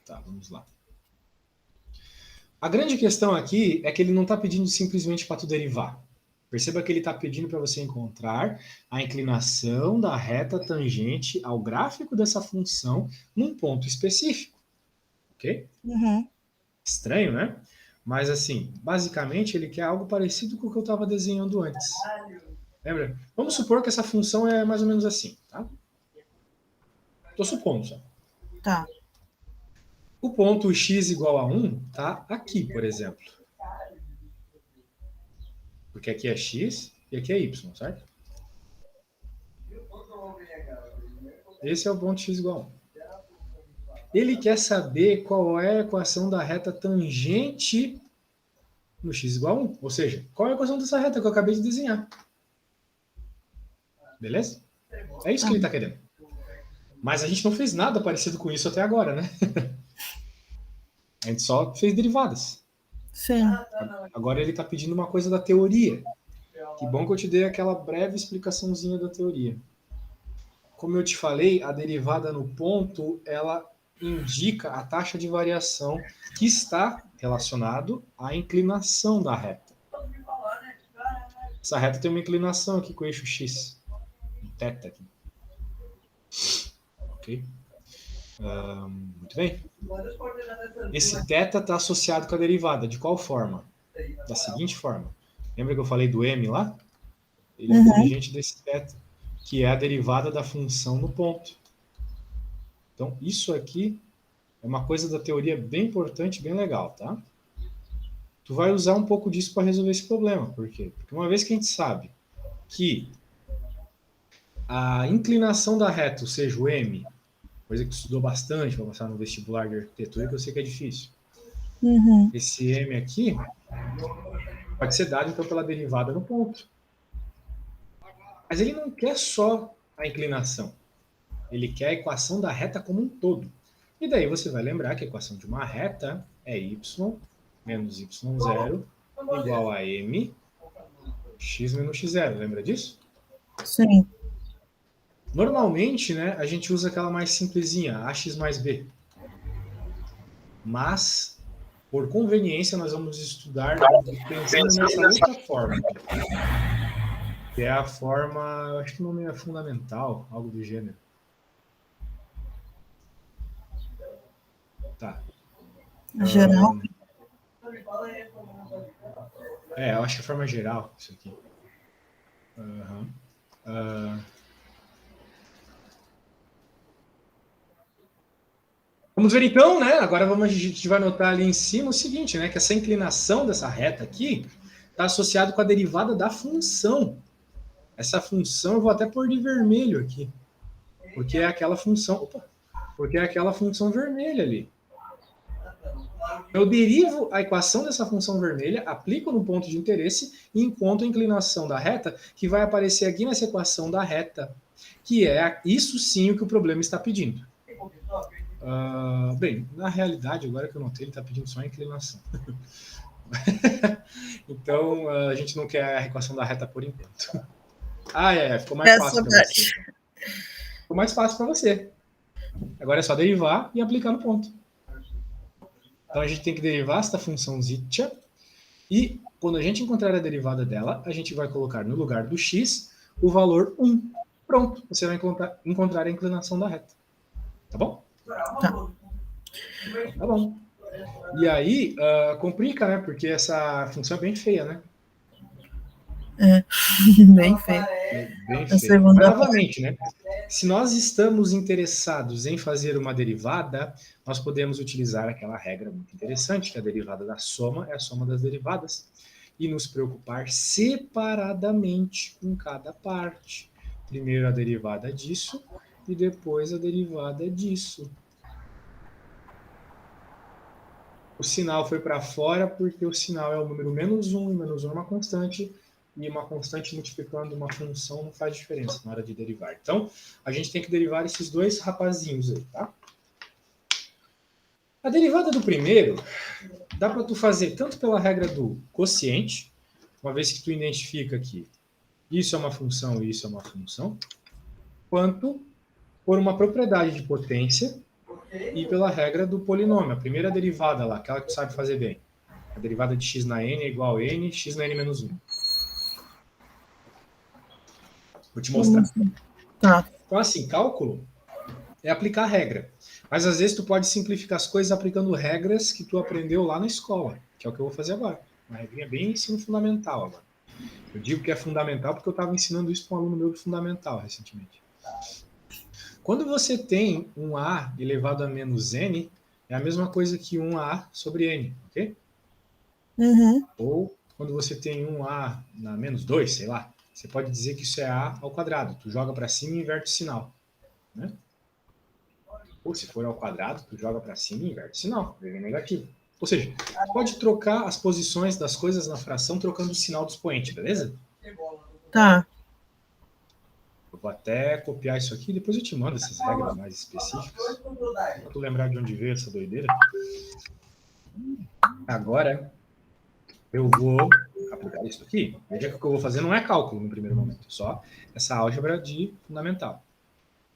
Tá, vamos lá. A grande questão aqui é que ele não está pedindo simplesmente para tu derivar. Perceba que ele está pedindo para você encontrar a inclinação da reta tangente ao gráfico dessa função num ponto específico. Ok? Uhum. Estranho, né? Mas assim, basicamente ele quer algo parecido com o que eu estava desenhando antes. Lembra? Vamos supor que essa função é mais ou menos assim, tá? Estou supondo só. Tá. O ponto x igual a 1 está aqui, por exemplo. Porque aqui é x e aqui é y, certo? Esse é o ponto x igual a 1. Ele quer saber qual é a equação da reta tangente no x igual a 1. Ou seja, qual é a equação dessa reta que eu acabei de desenhar. Beleza? É isso que ele está querendo. Mas a gente não fez nada parecido com isso até agora, né? A gente só fez derivadas. Sim. Agora ele está pedindo uma coisa da teoria. Que bom que eu te dei aquela breve explicaçãozinha da teoria. Como eu te falei, a derivada no ponto, ela indica a taxa de variação que está relacionado à inclinação da reta. Essa reta tem uma inclinação aqui com o eixo x. Θ aqui. Ok? Muito bem. Esse θ está associado com a derivada. De qual forma? Da seguinte forma. Lembra que eu falei do m lá? Ele é tangente desse θ, que é a derivada da função no ponto. Então, isso aqui é uma coisa da teoria bem importante, bem legal, tá? Tu vai usar um pouco disso para resolver esse problema. Por quê? Porque uma vez que a gente sabe que a inclinação da reta, ou seja, o m, coisa que tu estudou bastante para passar no vestibular de arquitetura, que eu sei que é difícil. Uhum. Esse m aqui pode ser dado, então, pela derivada no ponto. Mas ele não quer só a inclinação. Ele quer a equação da reta como um todo. E daí você vai lembrar que a equação de uma reta é y menos y0 igual a m x menos x0. Lembra disso? Sim. Normalmente, né, a gente usa aquela mais simplesinha, ax mais b. Mas, por conveniência, nós vamos estudar pensando nessa outra forma. Que é a forma, eu acho que o nome é fundamental, algo do gênero. Tá. Geral. Eu acho que é a forma geral, isso aqui. Vamos ver então, né? Agora a gente vai notar ali em cima o seguinte, né? Que essa inclinação dessa reta aqui está associada com a derivada da função. Essa função eu vou até pôr de vermelho aqui. Porque é aquela função. Porque é aquela função vermelha ali. Eu derivo a equação dessa função vermelha, aplico no ponto de interesse e encontro a inclinação da reta, que vai aparecer aqui nessa equação da reta, que é isso sim o que o problema está pedindo. Bem, na realidade, agora que eu notei, ele está pedindo só a inclinação. Então, a gente não quer a equação da reta por enquanto. Ficou mais fácil para você. Ficou mais fácil para você. Agora é só derivar e aplicar no ponto. Então, a gente tem que derivar esta função zitcha e, quando a gente encontrar a derivada dela, a gente vai colocar no lugar do x o valor 1. Pronto, você vai encontrar a inclinação da reta. Tá bom? Tá. Tá bom. E aí, complica, né? Porque essa função é bem feia, né? Bem feio. Bem feio. Mas, novamente, né? Se nós estamos interessados em fazer uma derivada, nós podemos utilizar aquela regra muito interessante, que a derivada da soma é a soma das derivadas, e nos preocupar separadamente com cada parte. Primeiro a derivada disso, e depois a derivada disso. O sinal foi para fora porque o sinal é o número -1, e -1 é uma constante, e uma constante multiplicando uma função não faz diferença na hora de derivar. Então, a gente tem que derivar esses dois rapazinhos aí, tá? A derivada do primeiro, dá para tu fazer tanto pela regra do quociente, uma vez que tu identifica que isso é uma função e isso é uma função, quanto por uma propriedade de potência e pela regra do polinômio, a primeira derivada lá, aquela que tu sabe fazer bem. A derivada de x na n é igual a n, x na n menos 1. Vou te mostrar. Tá. Então, assim, cálculo é aplicar regra. Mas, às vezes, tu pode simplificar as coisas aplicando regras que tu aprendeu lá na escola, que é o que eu vou fazer agora. Uma regrinha bem ensino fundamental agora. Eu digo que é fundamental porque eu estava ensinando isso para um aluno meu de fundamental recentemente. Quando você tem um a elevado a menos n, é a mesma coisa que um a sobre n, ok? Uhum. Ou quando você tem um a na menos 2, sei lá, você pode dizer que isso é a ao quadrado. Tu joga para cima e inverte o sinal, né? Ou se for ao quadrado, tu joga para cima e inverte o sinal, é negativo. Ou seja, tu pode trocar as posições das coisas na fração trocando o sinal do expoente, beleza? Tá. Eu vou até copiar isso aqui, depois eu te mando essas regras mais específicas, para tu lembrar de onde veio essa doideira. Agora, eu vou aplicar isso aqui. Veja que o que eu vou fazer não é cálculo no primeiro momento, só essa álgebra de fundamental.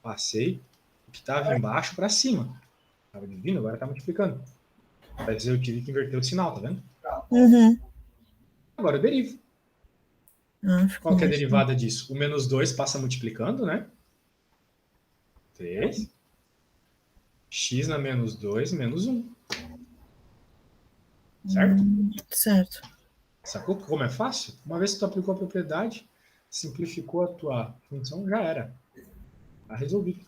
Passei o que estava embaixo para cima. Estava dividindo, agora está multiplicando. Mas eu tive que inverter o sinal, tá vendo? Uhum. Agora eu derivo. Qual que é a derivada disso? O menos 2 passa multiplicando, né? 3. X na menos 2, menos 1. Certo? Certo. Sacou como é fácil? Uma vez que tu aplicou a propriedade, simplificou a tua função, já era. Tá resolvido.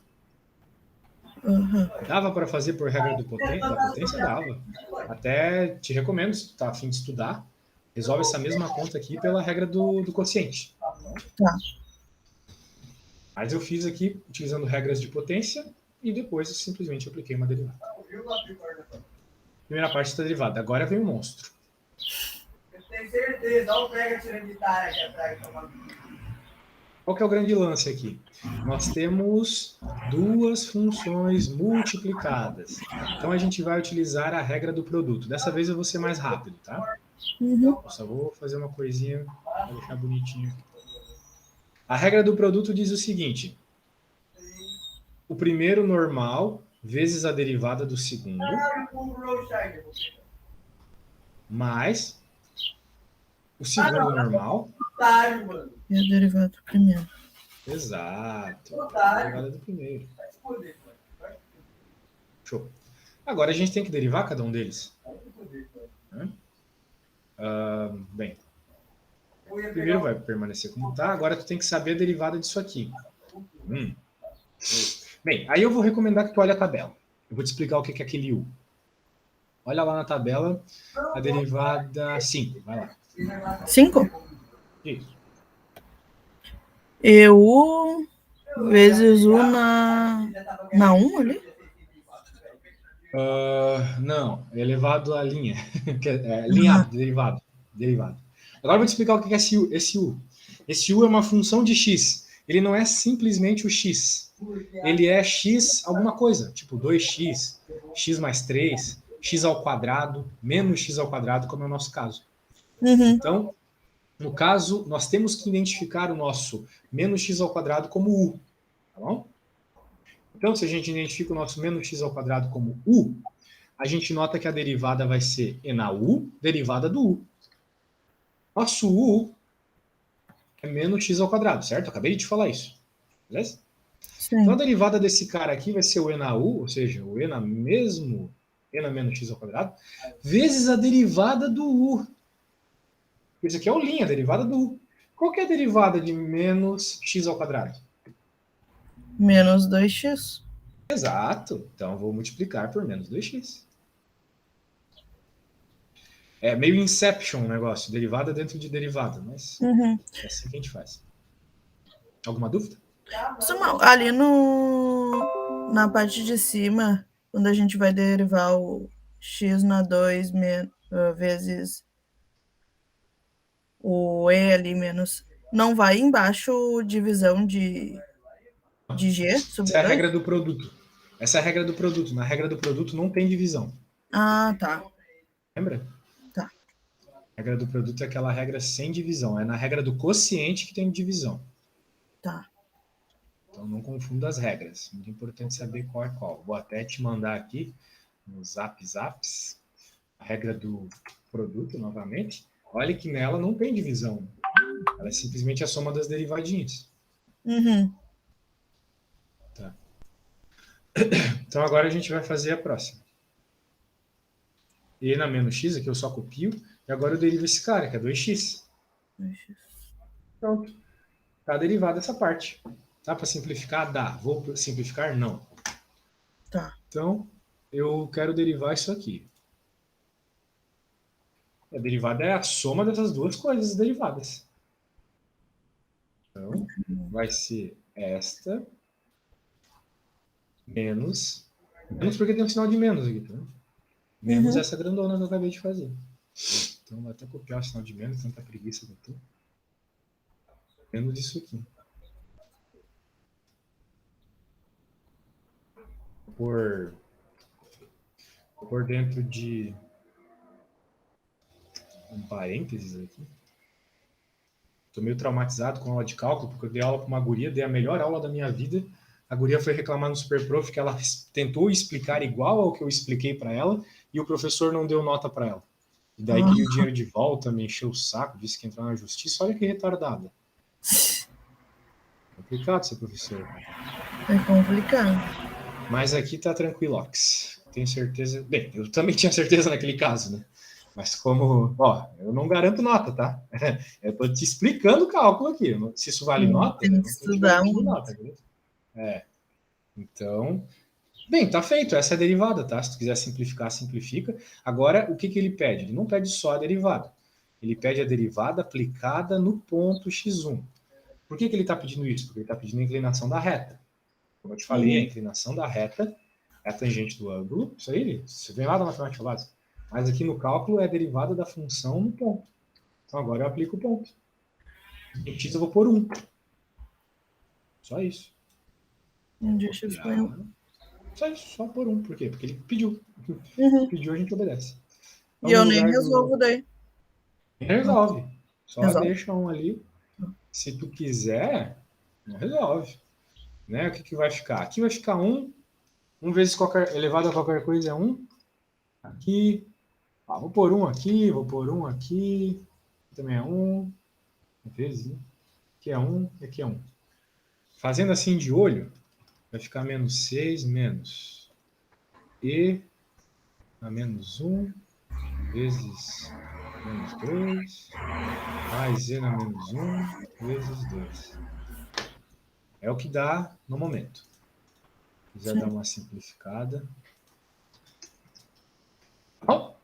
Uhum. Dava para fazer por regra da potência? Dava. Até te recomendo, se tu tá a fim de estudar, resolve essa mesma conta aqui pela regra do quociente. Tá. Mas eu fiz aqui utilizando regras de potência e depois eu simplesmente apliquei uma derivada. Primeira parte da derivada. Agora vem o monstro. Eu tenho certeza, olha o pega tirando guitarra aqui atrás. Qual que é o grande lance aqui? Nós temos duas funções multiplicadas. Então a gente vai utilizar a regra do produto. Dessa vez eu vou ser mais rápido, tá? Uhum. Eu só vou fazer uma coisinha para deixar bonitinho. A regra do produto diz o seguinte: o primeiro normal vezes a derivada do segundo mais o segundo normal. E a derivada do primeiro. Exato. A derivada do primeiro. Show. Agora a gente tem que derivar cada um deles. Bem, o primeiro vai permanecer como está. Agora tu tem que saber a derivada disso aqui. Bem, aí eu vou recomendar que tu olhe a tabela. Eu vou te explicar o que é aquele U. Olha lá na tabela a derivada 5. Vai lá. 5? Isso. EU vezes U na 1 ali? Não, é elevado à linha. Linhado, derivado. Agora eu vou te explicar o que é esse U. Esse U é uma função de x. Ele não é simplesmente o x. Ele é x alguma coisa, tipo 2x, x mais 3, x ao quadrado, menos x ao quadrado, como é o nosso caso. Uhum. Então, no caso, nós temos que identificar o nosso menos x ao quadrado como u. Tá bom? Então, se a gente identifica o nosso menos x ao quadrado como u, a gente nota que a derivada vai ser e na u, derivada do u. Nosso u é menos x ao quadrado, certo? Eu acabei de te falar isso. Beleza? Sim. Então, a derivada desse cara aqui vai ser o e na u, ou seja, o e na menos x ao quadrado, vezes a derivada do u. Isso aqui é o linha, a derivada do u. Qual que é a derivada de menos x ao quadrado? Menos 2x. Exato. Então, vou multiplicar por menos 2x. É meio Inception o negócio, derivada dentro de derivada, mas é assim que a gente faz. Alguma dúvida? Ali na parte de cima, quando a gente vai derivar o x na 2 vezes o e ali menos, não vai embaixo divisão de g sobre 2? Essa é a regra do produto. Essa é a regra do produto. Na regra do produto não tem divisão. Ah, tá. Lembra? Tá. A regra do produto é aquela regra sem divisão. É na regra do quociente que tem divisão. Tá. Então não confunda as regras. Muito importante saber qual é qual. Vou até te mandar aqui no Zaps a regra do produto novamente. Olha que nela não tem divisão. Ela é simplesmente a soma das derivadinhas. Uhum. Tá. Então agora a gente vai fazer a próxima. E na menos x, aqui eu só copio, e agora eu derivo esse cara, que é 2x. Pronto. Está derivada essa parte. Dá para simplificar? Dá. Vou simplificar? Não. Tá. Então, eu quero derivar isso aqui. A derivada é a soma dessas duas coisas derivadas. Então, vai ser esta menos porque tem um sinal de menos aqui, tá? Menos essa grandona que eu acabei de fazer. Então, vou até copiar o sinal de menos, tanta preguiça que eu tô. Menos isso aqui. Por dentro de um parênteses aqui. Estou meio traumatizado com aula de cálculo, porque eu dei aula para uma guria, dei a melhor aula da minha vida. A guria foi reclamar no Superprof que ela tentou explicar igual ao que eu expliquei para ela e o professor não deu nota para ela. E daí queria o dinheiro de volta, me encheu o saco, disse que ia entrar na justiça. Olha que retardada. Complicado ser professor. É complicado. Mas aqui tá tranquilox. Tenho certeza. Bem, eu também tinha certeza naquele caso, né? Mas como, ó, eu não garanto nota, tá? Eu tô te explicando o cálculo aqui. Se isso vale nota, tem que estudar muito. Nota, então, bem, tá feito. Essa é a derivada, tá? Se tu quiser simplificar, simplifica. Agora, o que ele pede? Ele não pede só a derivada. Ele pede a derivada aplicada no ponto x1. Por que ele está pedindo isso? Porque ele está pedindo a inclinação da reta. Como eu te falei, a inclinação da reta é a tangente do ângulo. Isso aí, você vem lá da matemática básica. Mas aqui no cálculo é a derivada da função no ponto. Então agora eu aplico o ponto. Em x eu vou pôr 1. Só isso. Deixa eu explicar. Só isso, só pôr 1. Por quê? Porque ele pediu. Pediu, a gente obedece. Então, e eu nem resolvo daí. Nem resolve. Só deixa um ali. Se tu quiser, não resolve. Né? O que vai ficar? Aqui vai ficar 1. 1 vezes qualquer, elevado a qualquer coisa é 1. Aqui. Vou pôr 1 aqui, vou pôr 1 aqui. Também é 1. Vezes, né? Aqui é 1 e aqui é 1. Fazendo assim de olho, vai ficar menos 6 menos E a menos 1 vezes menos 2 mais E na menos 1 vezes 2. É o que dá no momento. Se quiser dar uma simplificada. Bom,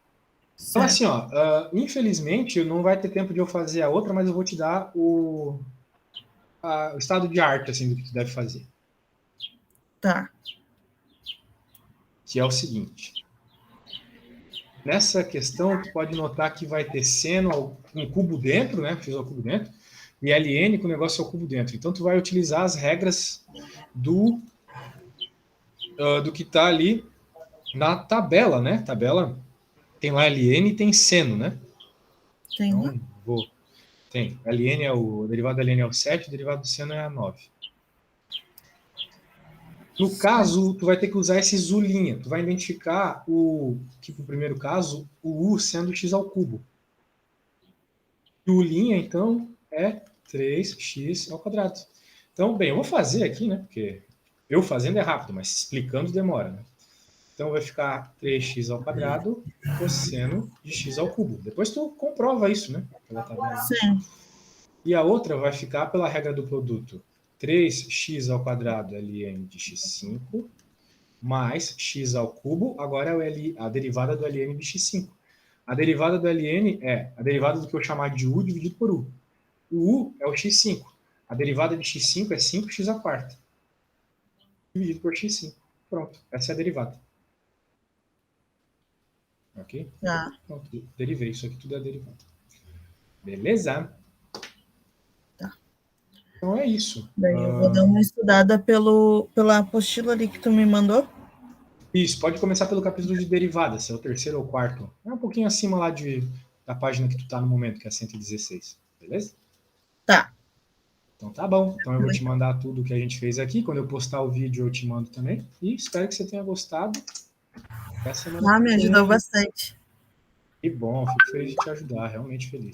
então assim, ó, infelizmente não vai ter tempo de eu fazer a outra, mas eu vou te dar o estado de arte assim, do que tu deve fazer. Tá. Que é o seguinte. Nessa questão, tu pode notar que vai ter seno um cubo dentro, né? Fiz o cubo dentro. E ln com o negócio ao cubo dentro. Então, tu vai utilizar as regras do que está ali na tabela, né? Tabela tem lá ln e tem seno, né? Tem. Então, tem. ln o derivado da ln é o 7, o derivado do seno é a 9. No caso, tu vai ter que usar esse zulinha. Tu vai identificar que no primeiro caso, o u sendo x ao cubo. E o linha, então, é 3x ao quadrado. Então, bem, eu vou fazer aqui, né? Porque eu fazendo é rápido, mas explicando demora, né? Então, vai ficar 3x ao quadrado cosseno de x ao cubo. Depois tu comprova isso, né? Pela tabela. Sim. E a outra vai ficar pela regra do produto. 3x ao quadrado ln de x5 mais x ao cubo, agora é a derivada do ln de x5. A derivada do ln é a derivada do que eu chamar de u dividido por u. O u é o x5. A derivada de x5 é 5x à quarta. Dividido por x5. Pronto, essa é a derivada. Ok? Tá. Pronto, derivei. Isso aqui tudo é derivada. Beleza? Então é isso. Daí eu vou dar uma estudada pela apostila ali que tu me mandou. Isso, pode começar pelo capítulo de derivadas, é o terceiro ou quarto. É um pouquinho acima lá de da página que tu tá no momento, que é a 116, beleza? Tá. Então tá bom. Então eu vou te mandar tudo que a gente fez aqui. Quando eu postar o vídeo, eu te mando também. E espero que você tenha gostado. Até semana Me que vem. ajudou bastante. Que bom, fico feliz de te ajudar, realmente feliz.